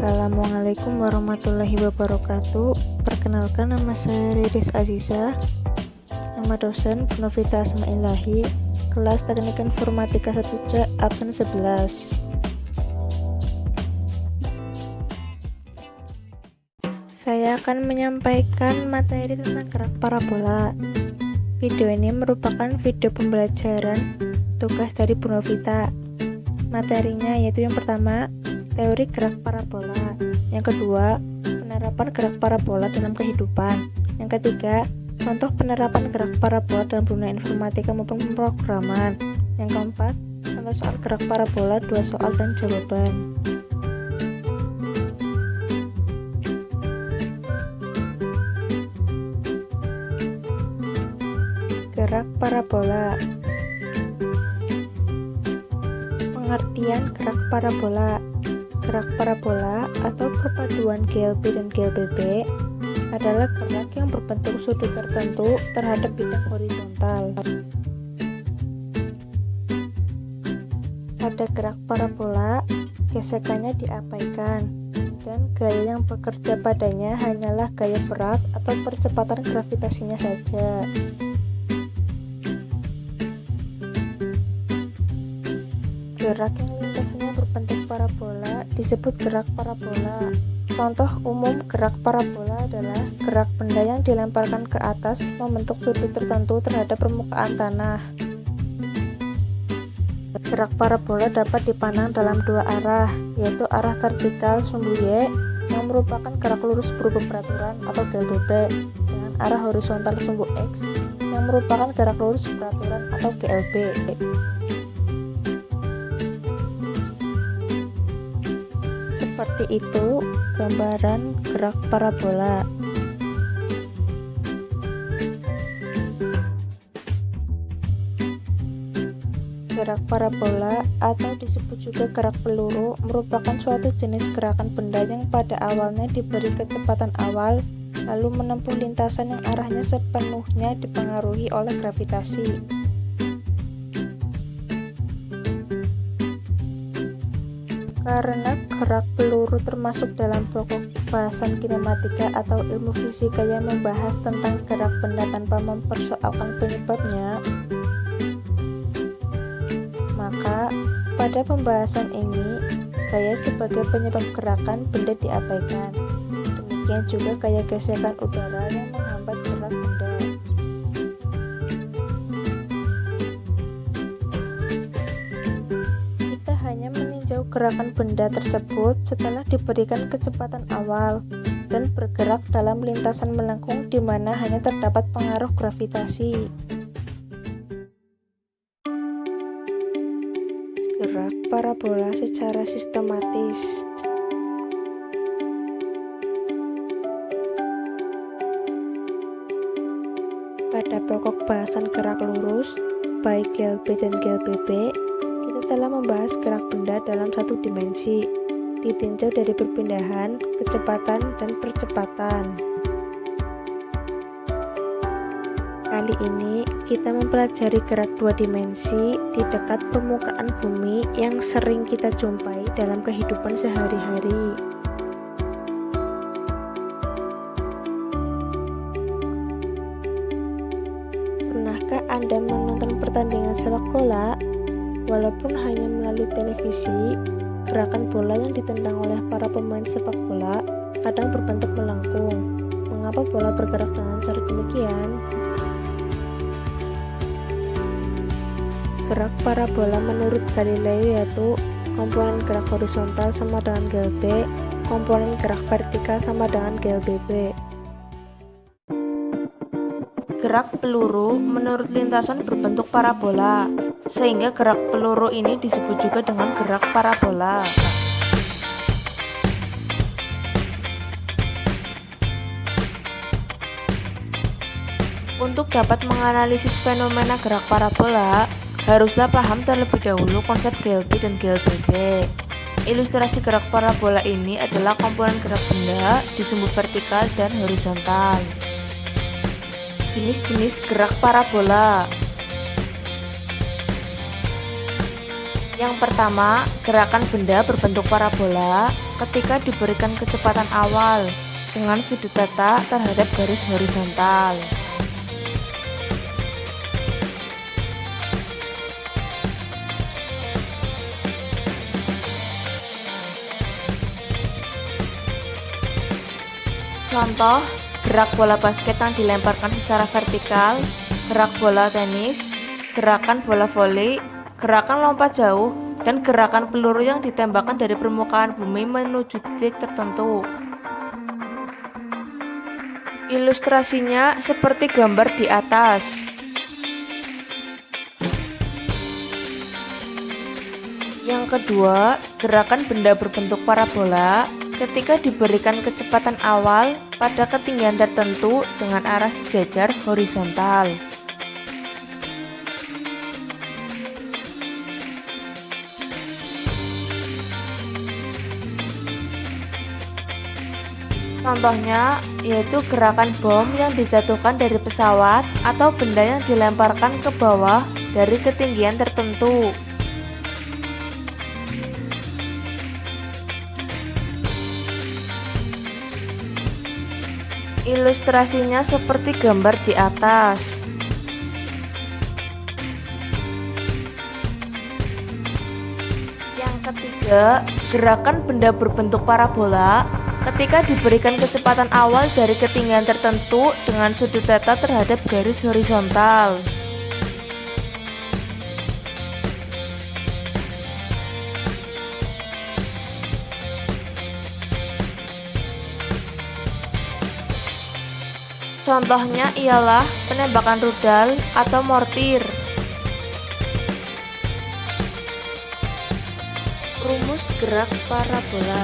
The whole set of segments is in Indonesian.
Assalamualaikum warahmatullahi wabarakatuh. Perkenalkan, nama saya Riris Aziza, nama dosen Novita Asma'illahi, kelas Teknik Informatika 1C absen 11. Saya akan menyampaikan materi tentang gerak parabola. Video ini merupakan video pembelajaran tugas dari Bu Novita. Materinya yaitu yang pertama, teori gerak parabola. Yang kedua, penerapan gerak parabola dalam kehidupan. Yang ketiga, contoh penerapan gerak parabola dalam dunia informatika maupun pemrograman. Yang keempat, contoh soal gerak parabola, 2 soal dan jawaban. Gerak parabola. Pengertian gerak parabola. Gerak parabola atau perpaduan GLB dan GLBB adalah gerak yang berbentuk sudut tertentu terhadap bidang horizontal. Pada gerak parabola, gesekannya diabaikan dan gaya yang bekerja padanya hanyalah gaya berat atau percepatan gravitasinya saja. Gerak yang lintasannya berbentuk parabola disebut gerak parabola. Contoh umum gerak parabola adalah gerak benda yang dilemparkan ke atas membentuk sudut tertentu terhadap permukaan tanah. Gerak parabola dapat dipandang dalam 2 arah, yaitu arah vertikal sumbu Y yang merupakan gerak lurus berubah peraturan atau GLBB dengan arah horizontal sumbu X yang merupakan gerak lurus peraturan atau GLB. Seperti itu gambaran gerak parabola. Gerak parabola atau disebut juga gerak peluru merupakan suatu jenis gerakan benda yang pada awalnya diberi kecepatan awal lalu menempuh lintasan yang arahnya sepenuhnya dipengaruhi oleh gravitasi. Karena gerak peluru termasuk dalam pokok bahasan kinematika atau ilmu fisika yang membahas tentang gerak benda tanpa mempersoalkan penyebabnya, maka pada pembahasan ini gaya sebagai penyebab gerakan benda diabaikan. Demikian juga gaya gesekan udara yang menghambat gerak benda. Kita hanya meninjau gerakan benda tersebut setelah diberikan kecepatan awal dan bergerak dalam lintasan melengkung di mana hanya terdapat pengaruh gravitasi. Gerak parabola secara sistematis. Pada pokok bahasan gerak lurus, baik GLB dan GLBB, kita telah membahas gerak benda dalam satu dimensi, ditinjau dari perpindahan, kecepatan, dan percepatan. Kali ini kita mempelajari gerak 2 dimensi di dekat permukaan bumi yang sering kita jumpai dalam kehidupan sehari-hari. Pernahkah Anda menonton pertandingan sepak bola? Walaupun hanya melalui televisi, gerakan bola yang ditendang oleh para pemain sepak bola kadang berbentuk melengkung. Mengapa bola bergerak dengan cara demikian? Gerak parabola menurut Galileo yaitu komponen gerak horizontal sama dengan GLB, komponen gerak vertikal sama dengan GLBB. Gerak peluru menurut lintasan berbentuk parabola, sehingga gerak peluru ini disebut juga dengan gerak parabola. Untuk dapat menganalisis fenomena gerak parabola, haruslah paham terlebih dahulu konsep GLB dan GLBB. Ilustrasi gerak parabola ini adalah komponen gerak benda di sumbu vertikal dan horizontal. Jenis-jenis gerak parabola. Yang pertama, gerakan benda berbentuk parabola. ketika diberikan kecepatan awal dengan sudut theta terhadap garis horizontal. Contoh, gerak bola basket yang dilemparkan secara vertikal, gerak bola tenis, gerakan bola voli, gerakan lompat jauh, dan gerakan peluru yang ditembakkan dari permukaan bumi menuju titik tertentu. Ilustrasinya seperti gambar di atas. Yang kedua, gerakan benda berbentuk parabola ketika diberikan kecepatan awal pada ketinggian tertentu dengan arah sejajar horizontal. Contohnya yaitu gerakan bom yang dijatuhkan dari pesawat atau benda yang dilemparkan ke bawah dari ketinggian tertentu. Ilustrasinya seperti gambar di atas. Yang ketiga, gerakan benda berbentuk parabola ketika diberikan kecepatan awal dari ketinggian tertentu dengan sudut theta terhadap garis horizontal. Contohnya ialah penembakan rudal atau mortir. Rumus gerak parabola.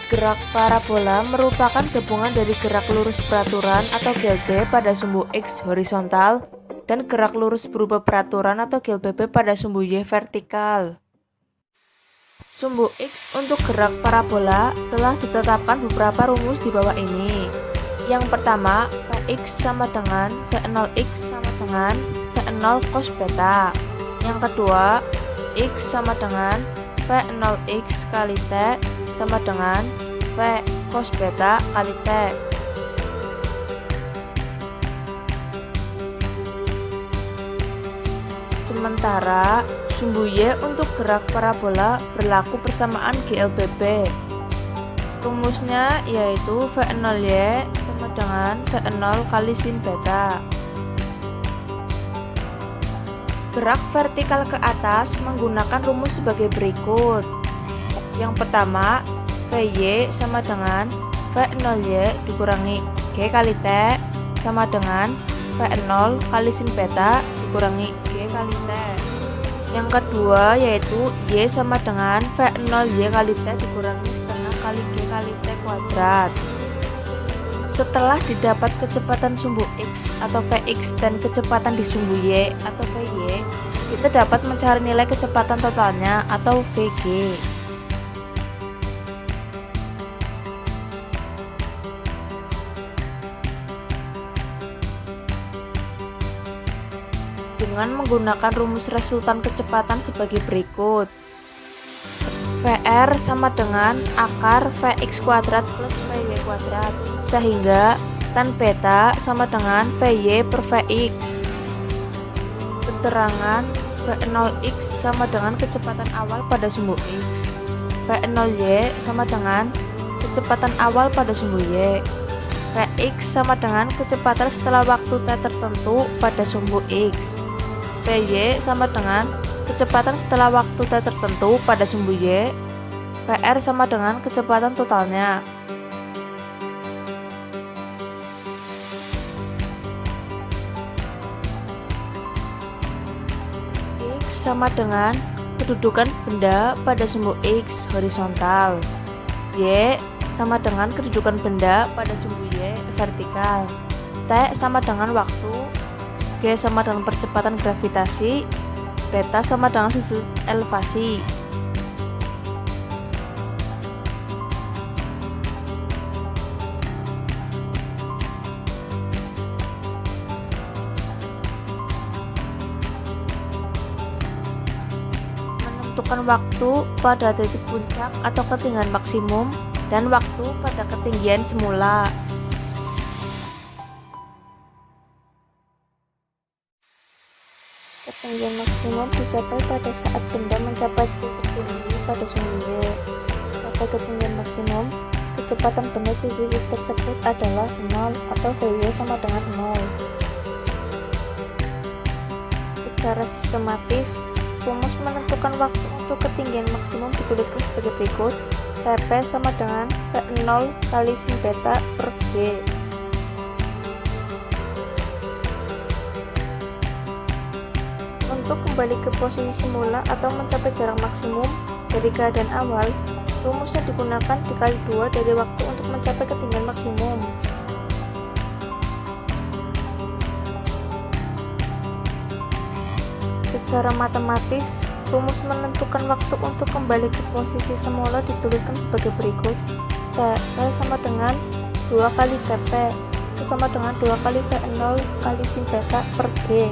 Gerak parabola merupakan gabungan dari gerak lurus peraturan atau GLB pada sumbu X horizontal dan gerak lurus berubah peraturan atau GLBB pada sumbu Y vertikal. Sumbu X untuk gerak parabola telah ditetapkan beberapa rumus di bawah ini. Yang pertama, Vx sama dengan V0x sama dengan V0 cos beta. Yang kedua, X sama dengan V0x kali T sama dengan V cos beta kali T. Sementara sumbu Y untuk gerak parabola berlaku persamaan GLBB. Rumusnya yaitu V0Y sama dengan V0 kali sin beta. Gerak vertikal ke atas menggunakan rumus sebagai berikut. Yang pertama, VY sama dengan V0Y dikurangi G kali T sama dengan V0 kali sin beta dikurangi G kali T. Yang kedua yaitu Y sama dengan V0Y kali T dikurangi setengah kali G kali T kuadrat. Setelah didapat kecepatan sumbu X atau Vx dan kecepatan di sumbu Y atau Vy, kita dapat mencari nilai kecepatan totalnya atau Vg. Dengan menggunakan rumus resultan kecepatan sebagai berikut. Vr sama dengan akar Vx kuadrat plus Vy kuadrat, sehingga tan beta sama dengan Vy per Vx. Keterangan V0x sama dengan kecepatan awal pada sumbu X, V0y sama dengan kecepatan awal pada sumbu Y, Vx sama dengan kecepatan setelah waktu T tertentu pada sumbu X, Vy sama dengan kecepatan setelah waktu T tertentu pada sumbu Y, Vr sama dengan kecepatan totalnya. X sama dengan kedudukan benda pada sumbu X horizontal, Y sama dengan kedudukan benda pada sumbu Y vertikal, T sama dengan waktu, G sama dengan percepatan gravitasi, beta sama dengan sudut elevasi. menentukan waktu pada titik puncak atau ketinggian maksimum dan waktu pada ketinggian semula. Ketinggian maksimum dicapai pada saat benda mencapai titik tinggi pada sumbernya. Pada ketinggian maksimum, kecepatan benda di titik tersebut adalah 0 atau VY sama dengan 0. Secara sistematis, rumus menentukan waktu untuk ketinggian maksimum dituliskan sebagai berikut. TP sama dengan V0 kali sin beta per G. Untuk kembali ke posisi semula atau mencapai jarak maksimum dari keadaan awal, rumus yang digunakan dikali 2 dari waktu untuk mencapai ketinggian maksimum. Secara matematis, rumus menentukan waktu untuk kembali ke posisi semula dituliskan sebagai berikut. TP sama dengan 2 kali TP, itu sama dengan 2 kali V0 kali sin beta per G.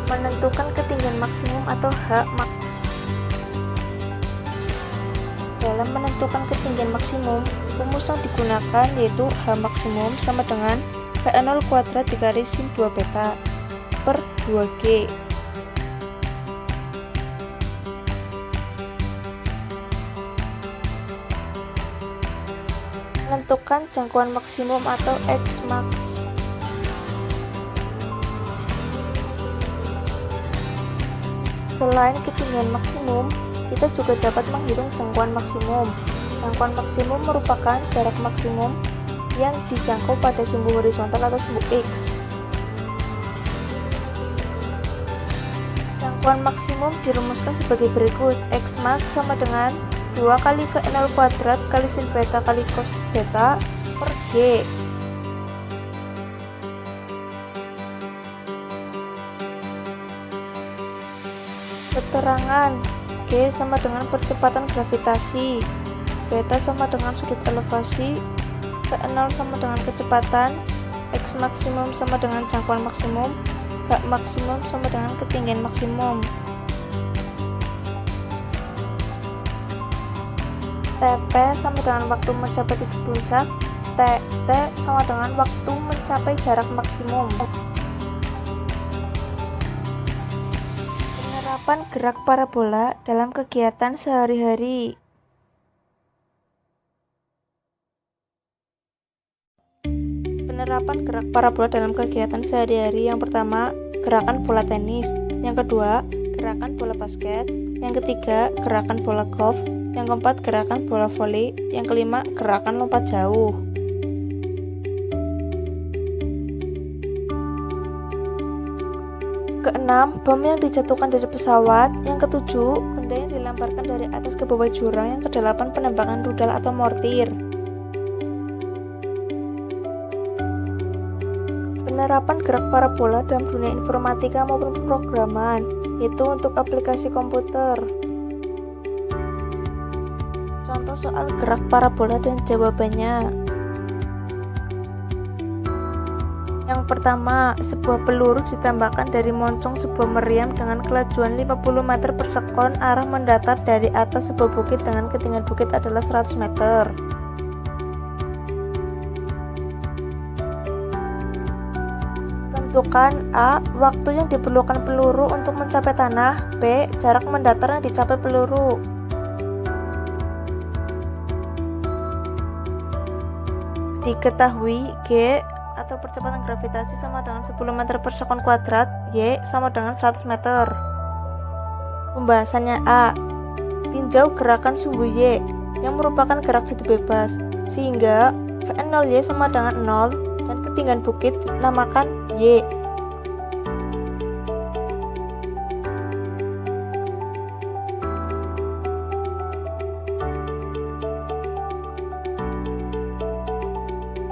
Menentukan ketinggian maksimum atau Hmax. Dalam menentukan ketinggian maksimum, rumus yang digunakan yaitu H maksimum sama dengan V0 kuadrat dikali sin 2 beta per 2G. Menentukan jangkauan maksimum atau Xmax. Selain ketinggian maksimum, kita juga dapat menghitung jangkauan maksimum. Jangkauan maksimum merupakan jarak maksimum yang dijangkau pada sumbu horizontal atau sumbu X. Jangkauan maksimum dirumuskan sebagai berikut. Xmax sama dengan 2 kali V0 kuadrat kali sin beta kali cos beta per G. Keterangan G sama dengan percepatan gravitasi, beta sama dengan sudut elevasi, V0 sama dengan kecepatan, X maksimum sama dengan jangkauan maksimum, H maksimum sama dengan ketinggian maksimum. TP sama dengan waktu mencapai titik puncak, TT sama dengan waktu mencapai jarak maksimum. Penerapan gerak parabola dalam kegiatan sehari-hari. Penerapan gerak parabola dalam kegiatan sehari-hari. Yang pertama, gerakan bola tenis. Yang kedua, gerakan bola basket. Yang ketiga, gerakan bola golf. Yang keempat, gerakan bola voli. Yang kelima, gerakan lompat jauh. Keenam, bom yang dijatuhkan dari pesawat. Yang ketujuh, benda yang dilemparkan dari atas ke bawah jurang. Yang kedelapan, penembakan rudal atau mortir. Penerapan gerak parabola dalam dunia informatika maupun pemrograman, yaitu untuk aplikasi komputer. Contoh soal gerak parabola dan jawabannya. Yang pertama, sebuah peluru ditembakkan dari moncong sebuah meriam dengan kelajuan 50 meter per sekon arah mendatar dari atas sebuah bukit dengan ketinggian bukit adalah 100 meter. Tentukan A. Waktu yang diperlukan peluru untuk mencapai tanah. B. Jarak mendatar yang dicapai peluru. Diketahui G atau percepatan gravitasi sama dengan 10 meter per sekon kuadrat, Y sama dengan 100 meter. Pembahasannya A. Tinjau gerakan sumbu Y yang merupakan gerak jatuh bebas, sehingga V0Y sama dengan 0 dan ketinggian bukit dinamakan Y.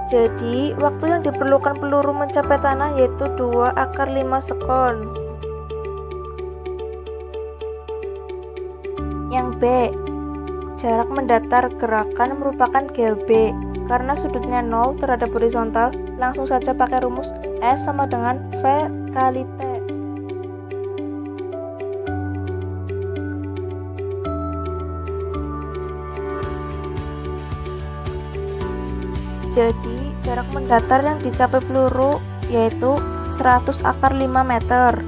Jadi, waktu yang diperlukan peluru mencapai tanah yaitu 2/5 sekon. Yang B. Jarak mendatar gerakan merupakan GLB. Karena sudutnya 0 terhadap horizontal, Langsung saja pakai rumus S sama dengan V kali T. Jadi jarak mendatar yang dicapai peluru yaitu 100 akar 5 meter.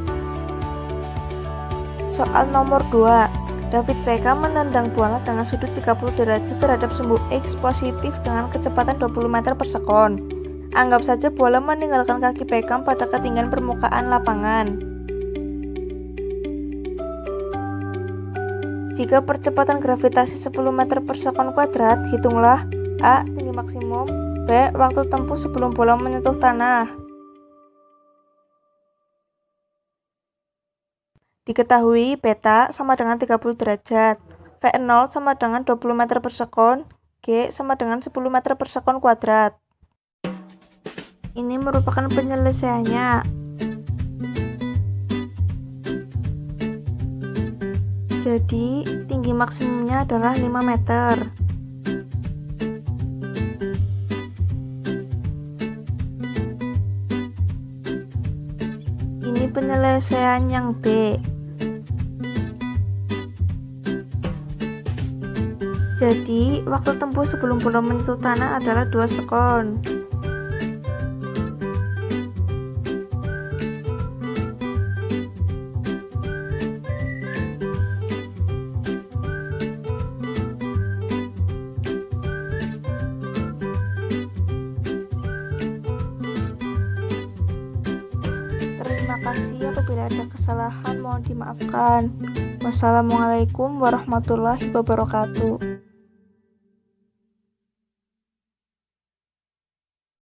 Soal nomor 2. David Beckham menendang bola dengan sudut 30 derajat terhadap sumbu X positif dengan kecepatan 20 meter per sekon. Anggap saja bola meninggalkan kaki Beckham pada ketinggian permukaan lapangan. Jika percepatan gravitasi 10 meter per sekon kuadrat, hitunglah A. Tinggi maksimum, B. Waktu tempuh sebelum bola menyentuh tanah. Diketahui beta sama dengan 30 derajat, V0 sama dengan 20 meter per sekon, G sama dengan 10 meter per sekon kuadrat. Ini merupakan penyelesaiannya. Jadi, tinggi maksimumnya adalah 5 meter. Ini penyelesaian yang B. Jadi, waktu tempuh sebelum bola menyentuh tanah adalah 2 sekon. Terima kasih, apabila ada kesalahan mohon dimaafkan. Wassalamualaikum warahmatullahi wabarakatuh.